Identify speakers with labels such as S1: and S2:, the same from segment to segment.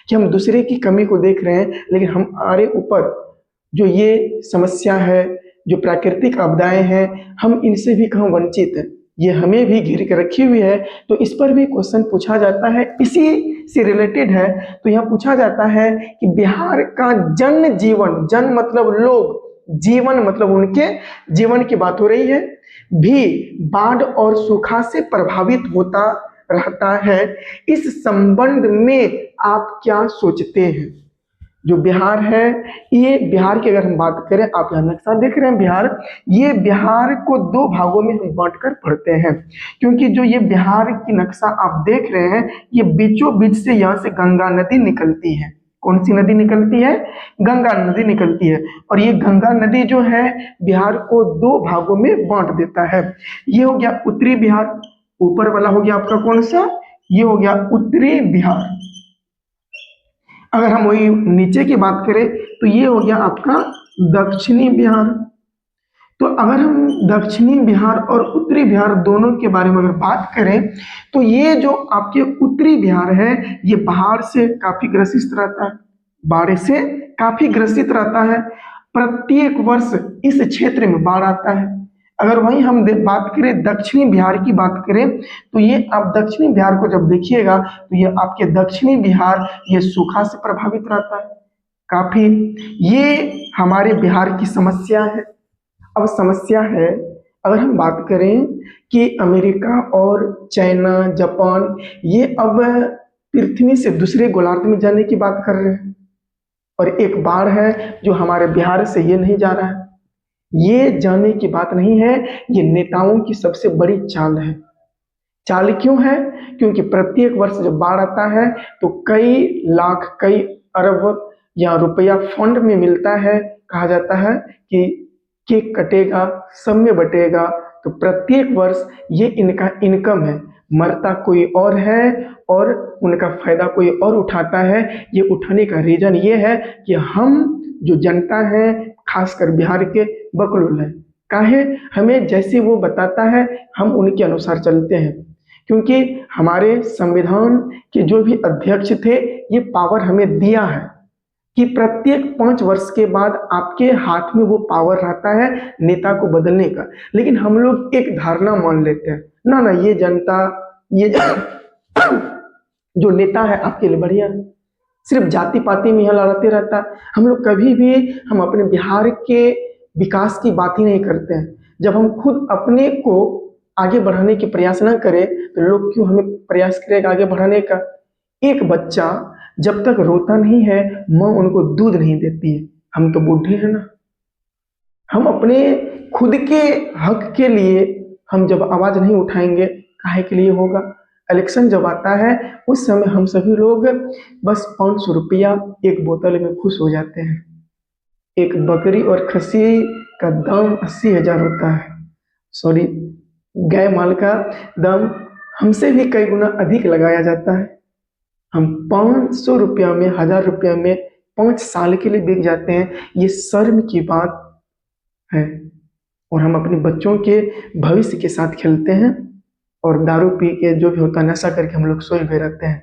S1: कि हम दूसरे की कमी को देख रहे हैं, लेकिन हमारे ऊपर जो ये समस्या है, जो प्राकृतिक आपदाएं हैं, हम इनसे भी कहाँ वंचित हैं, ये हमें भी घेर के रखी हुई है। तो इस पर भी क्वेश्चन पूछा जाता है, इसी से रिलेटेड है। तो यहाँ पूछा जाता है कि बिहार का जन जीवन, जन मतलब लोग, जीवन मतलब उनके जीवन की बात हो रही है, भी बाढ़ और सूखा से प्रभावित होता रहता है। इस संबंध में आप क्या सोचते हैं? जो बिहार है, ये बिहार की अगर हम बात करें, आप यहाँ नक्शा देख रहे हैं बिहार, ये बिहार को दो भागों में हम बांटकर पढ़ते हैं, क्योंकि जो ये बिहार की नक्शा आप देख रहे हैं, ये बीचों बीच से यहाँ से गंगा नदी निकलती है। कौन सी नदी निकलती है? गंगा नदी निकलती है। और ये गंगा नदी जो है बिहार को दो भागों में बांट देता है। ये हो गया उत्तरी बिहार, ऊपर वाला हो गया आपका कौन सा? ये हो गया उत्तरी बिहार। अगर हम वही नीचे की बात करें तो ये हो गया आपका दक्षिणी बिहार। तो अगर हम दक्षिणी बिहार और उत्तरी बिहार दोनों के बारे में अगर बात करें, तो ये जो आपके उत्तरी बिहार है, ये बाढ़ से काफी ग्रसित रहता है, बाढ़ से काफी ग्रसित रहता है। प्रत्येक वर्ष इस क्षेत्र में बाढ़ आता है। अगर वहीं हम बात करें दक्षिणी बिहार की बात करें, तो ये आप दक्षिणी बिहार को जब देखिएगा तो ये आपके दक्षिणी बिहार ये सूखा से प्रभावित रहता है काफी। ये हमारे बिहार की समस्या है। अब समस्या है, अगर हम बात करें कि अमेरिका और चाइना, जापान, ये अब पृथ्वी से दूसरे गोलार्ध में जाने की बात कर रहे हैं, और एक बाढ़ है जो हमारे बिहार से ये नहीं जा रहा है। ये जाने की बात नहीं है, ये नेताओं की सबसे बड़ी चाल है। चाल क्यों है? क्योंकि प्रत्येक वर्ष जब बाढ़ आता है तो कई लाख, कई अरब या रुपया फंड में मिलता है। कहा जाता है कि केक कटेगा, सब में बटेगा। तो प्रत्येक वर्ष ये इनका इनकम है, मरता कोई और है और उनका फायदा कोई और उठाता है। ये उठाने का रीजन ये है कि हम जो जनता है, खासकर बिहार के बकलुल है, काहे हमें जैसे वो बताता है हम उनके अनुसार चलते हैं। क्योंकि हमारे संविधान के जो भी अध्यक्ष थे, ये पावर हमें दिया है कि प्रत्येक 5 वर्ष के बाद आपके हाथ में वो पावर रहता है नेता को बदलने का। लेकिन हम लोग एक धारणा मान लेते हैं, ना ना ये जनता, ये जो नेता है आपके लिए बढ़िया है, सिर्फ जाति पाति में यहाँ लड़ाते रहता है। हम लोग कभी भी हम अपने बिहार के विकास की बात ही नहीं करते हैं। जब हम खुद अपने को आगे बढ़ाने के प्रयास ना करें तो लोग क्यों हमें प्रयास करेगा आगे बढ़ाने का? एक बच्चा जब तक रोता नहीं है, माँ उनको दूध नहीं देती है। हम तो बूढ़े हैं ना, हम अपने खुद के हक के लिए हम जब आवाज नहीं उठाएंगे, काहे के लिए होगा? इलेक्शन जब आता है उस समय हम सभी लोग बस 500 रुपया एक बोतल में खुश हो जाते हैं। एक बकरी और खस्सी का दाम 80,000 होता है, सॉरी गाय माल का दाम हमसे भी कई गुना अधिक लगाया जाता है। हम 500 रुपया में, 1000 रुपया में 5 साल के लिए बिक जाते हैं। ये शर्म की बात है। और हम अपने बच्चों के भविष्य के साथ खेलते हैं और दारू पी के जो भी होता है नशा करके हम लोग सोए हुए रहते हैं।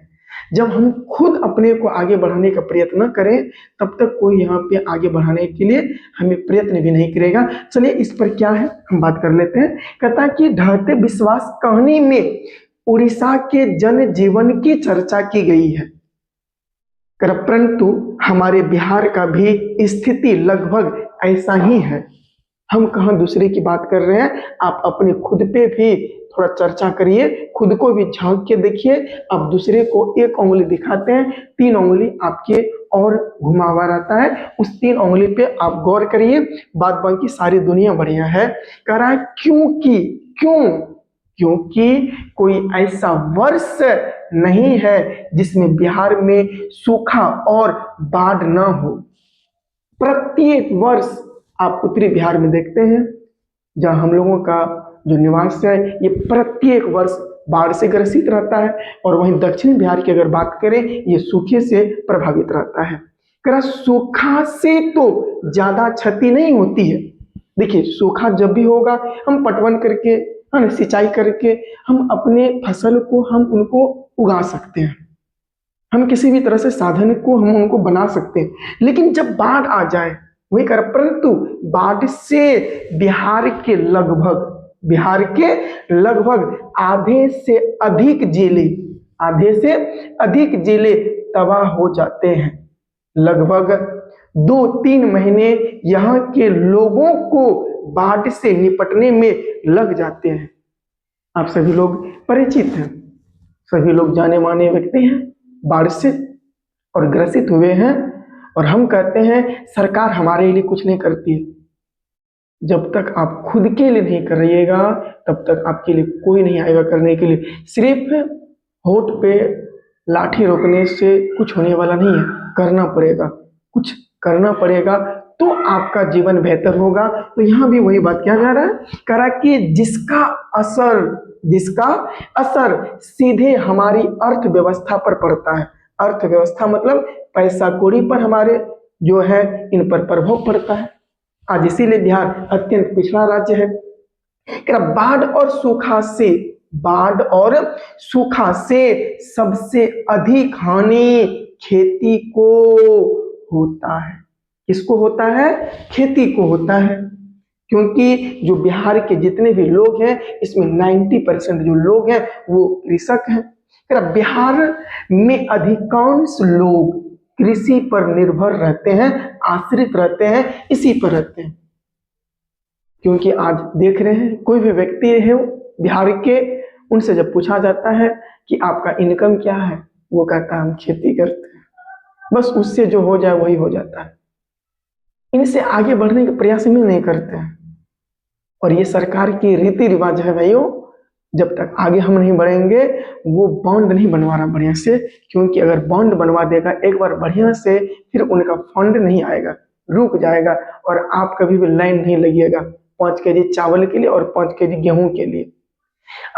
S1: जब हम खुद अपने को आगे बढ़ाने का प्रयत्न न करें, तब तक कोई यहाँ पे आगे बढ़ाने के लिए हमें प्रयत्न भी नहीं करेगा। चलिए इस पर क्या है हम बात कर लेते हैं। कहता है कि ढहते विश्वास कहानी में उड़ीसा के जन जीवन की चर्चा की गई है, परंतु हमारे बिहार का भी स्थिति लगभग ऐसा ही है। हम कहाँ दूसरे की बात कर रहे हैं, आप अपने खुद पे भी थोड़ा चर्चा करिए, खुद को भी झांक के देखिए। आप दूसरे को एक उंगली दिखाते हैं, 3 उंगली आपके और घुमावा रहता है, उस 3 उंगली पे आप गौर करिए, बाद बाकी सारी दुनिया बढ़िया है। कह रहा है क्योंकि कोई ऐसा वर्ष नहीं है जिसमें बिहार में सूखा और बाढ़ ना हो। प्रत्येक वर्ष आप उत्तरी बिहार में देखते हैं जहां हम लोगों का जो निवास है, ये प्रत्येक वर्ष बाढ़ से ग्रसित रहता है। और वहीं दक्षिणी बिहार की अगर बात करें, ये सूखे से प्रभावित रहता है। सूखा से तो ज्यादा क्षति नहीं होती है। देखिए सूखा जब भी होगा, हम पटवन करके, है सिंचाई करके हम अपने फसल को हम उनको उगा सकते हैं, हम किसी भी तरह से साधन को हम उनको बना सकते हैं, लेकिन जब बाढ़ आ जाए वही कर, परंतु बाढ़ से बिहार के लगभग आधे से अधिक जिले तबाह हो जाते हैं। लगभग 2-3 महीने यहाँ के लोगों को बाढ़ से निपटने में लग जाते हैं। आप सभी लोग परिचित हैं, सभी लोग जाने माने व्यक्ति हैं, बाढ़ से और ग्रसित हुए हैं। और हम कहते हैं सरकार हमारे लिए कुछ नहीं करती है। जब तक आप खुद के लिए नहीं करिएगा तब तक आपके लिए कोई नहीं आएगा करने के लिए। सिर्फ होठ पे लाठी रोकने से कुछ होने वाला नहीं है, करना पड़ेगा, कुछ करना पड़ेगा तो आपका जीवन बेहतर होगा। तो यहाँ भी वही बात किया जा रहा है, करा कि जिसका असर सीधे हमारी अर्थव्यवस्था पर पड़ता है। अर्थव्यवस्था मतलब पैसा कौड़ी पर हमारे जो है इन पर प्रभाव पड़ता है। आज इसीलिए बिहार अत्यंत पिछड़ा राज्य है। बाढ़ और सूखा से सबसे अधिक हानि खेती को होता है। किसको होता है? खेती को होता है, क्योंकि जो बिहार के जितने भी लोग हैं इसमें 90% जो लोग हैं वो कृषक हैं। बिहार में अधिकांश लोग कृषि पर निर्भर रहते हैं, आश्रित रहते हैं, इसी पर रहते हैं। क्योंकि आज देख रहे हैं कोई भी व्यक्ति है बिहार के, उनसे जब पूछा जाता है कि आपका इनकम क्या है, वो कहता है हम खेती करते हैं, बस उससे जो हो जाए वही हो जाता है। इनसे आगे बढ़ने का प्रयास में नहीं करते हैं। और ये सरकार की रीति रिवाज है भाइयों, जब तक आगे हम नहीं बढ़ेंगे वो बॉन्ड नहीं बनवा रहा बढ़िया से, क्योंकि अगर बॉन्ड बनवा देगा एक बार बढ़िया से फिर उनका फंड नहीं आएगा, रुक जाएगा और आप कभी भी लाइन नहीं लगिएगा 5 केजी चावल के लिए और 5 केजी गेहूं के लिए।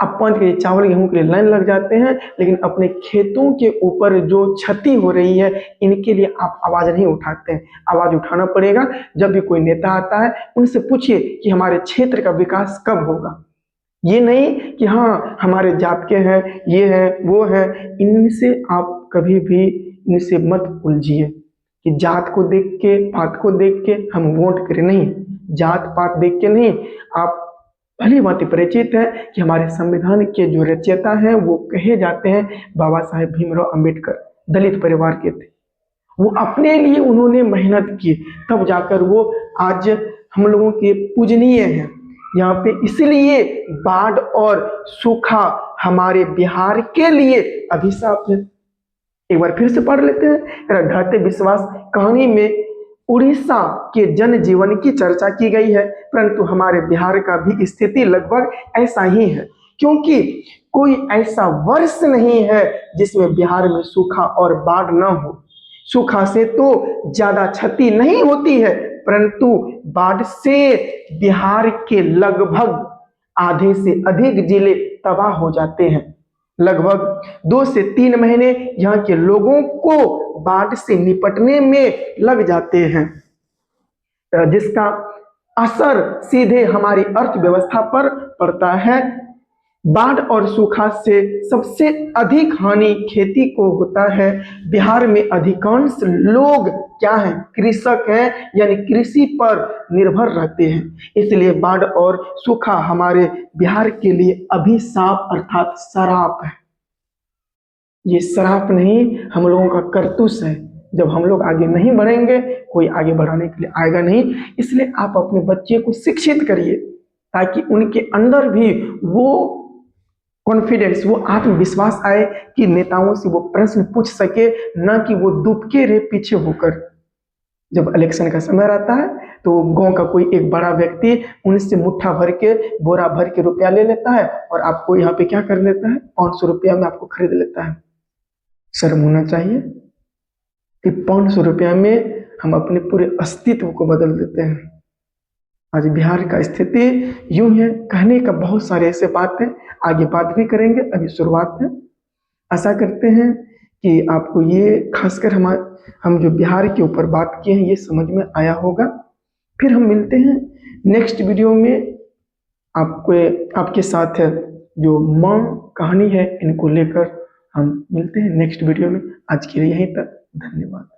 S1: आप 5 केजी चावल गेहूं के लिए लाइन लग जाते हैं, लेकिन अपने खेतों के ऊपर जो क्षति हो रही है इनके लिए आप आवाज नहीं उठाते हैं। आवाज उठाना पड़ेगा। जब भी कोई नेता आता है उनसे पूछिए कि हमारे क्षेत्र का विकास कब होगा। ये नहीं कि हाँ हमारे जात के हैं, ये है वो है। इनसे आप कभी भी इनसे मत उलझिए कि जात को देख के पात को देख के हम वोट करें, नहीं, जात पात देख के नहीं। आप भली भांति परिचित है कि हमारे संविधान के जो रचयिता हैं वो कहे जाते हैं बाबा साहेब भीमराव अंबेडकर दलित परिवार के थे। वो अपने लिए उन्होंने मेहनत की, तब जाकर वो आज हम लोगों के पूजनीय हैं यहाँ पे। इसलिए बाढ़ और सूखा हमारे बिहार के लिए अभिशाप है। एक बार फिर से पढ़ लेते हैं। ढाते विश्वास कहानी में उड़ीसा के जनजीवन की चर्चा की गई है, परंतु हमारे बिहार का भी स्थिति लगभग ऐसा ही है, क्योंकि कोई ऐसा वर्ष नहीं है जिसमें बिहार में सूखा और बाढ़ न हो। सूखा से तो ज्यादा क्षति नहीं होती है, परंतु बाढ़ से बिहार के लगभग आधे से अधिक जिले तबाह हो जाते हैं। लगभग 2 से 3 महीने यहाँ के लोगों को बाढ़ से निपटने में लग जाते हैं, जिसका असर सीधे हमारी अर्थव्यवस्था पर पड़ता है। बाढ़ और सूखा से सबसे अधिक हानि खेती को होता है। बिहार में अधिकांश लोग क्या हैं? कृषक हैं, यानी कृषि पर निर्भर रहते हैं। इसलिए बाढ़ और सूखा हमारे बिहार के लिए अभिशाप अर्थात श्राप है। ये श्राप नहीं, हम लोगों का करतूस है। जब हम लोग आगे नहीं बढ़ेंगे कोई आगे बढ़ाने के लिए आएगा नहीं। इसलिए आप अपने बच्चे को शिक्षित करिए ताकि उनके अंदर भी वो कॉन्फिडेंस, वो आत्मविश्वास आए कि नेताओं से वो प्रश्न पूछ सके, न कि वो दुबके रहे पीछे होकर। जब इलेक्शन का समय रहता है तो गांव का कोई एक बड़ा व्यक्ति उनसे मुट्ठा भर के बोरा भर के रुपया ले लेता है और आपको यहाँ पे क्या कर लेता है, 500 रुपया में आपको खरीद लेता है। शर्म होना चाहिए कि 500 रुपया में हम अपने पूरे अस्तित्व को बदल देते हैं। आज बिहार का स्थिति यूं है। कहने का बहुत सारे ऐसे बात है, आगे बात भी करेंगे, अभी शुरुआत है। आशा करते हैं कि आपको ये खासकर हम जो बिहार के ऊपर बात किए हैं ये समझ में आया होगा। फिर हम मिलते हैं नेक्स्ट वीडियो में। आपके साथ जो माँ कहानी है इनको लेकर हम मिलते हैं नेक्स्ट वीडियो में। आज के लिए यहीं तक, धन्यवाद।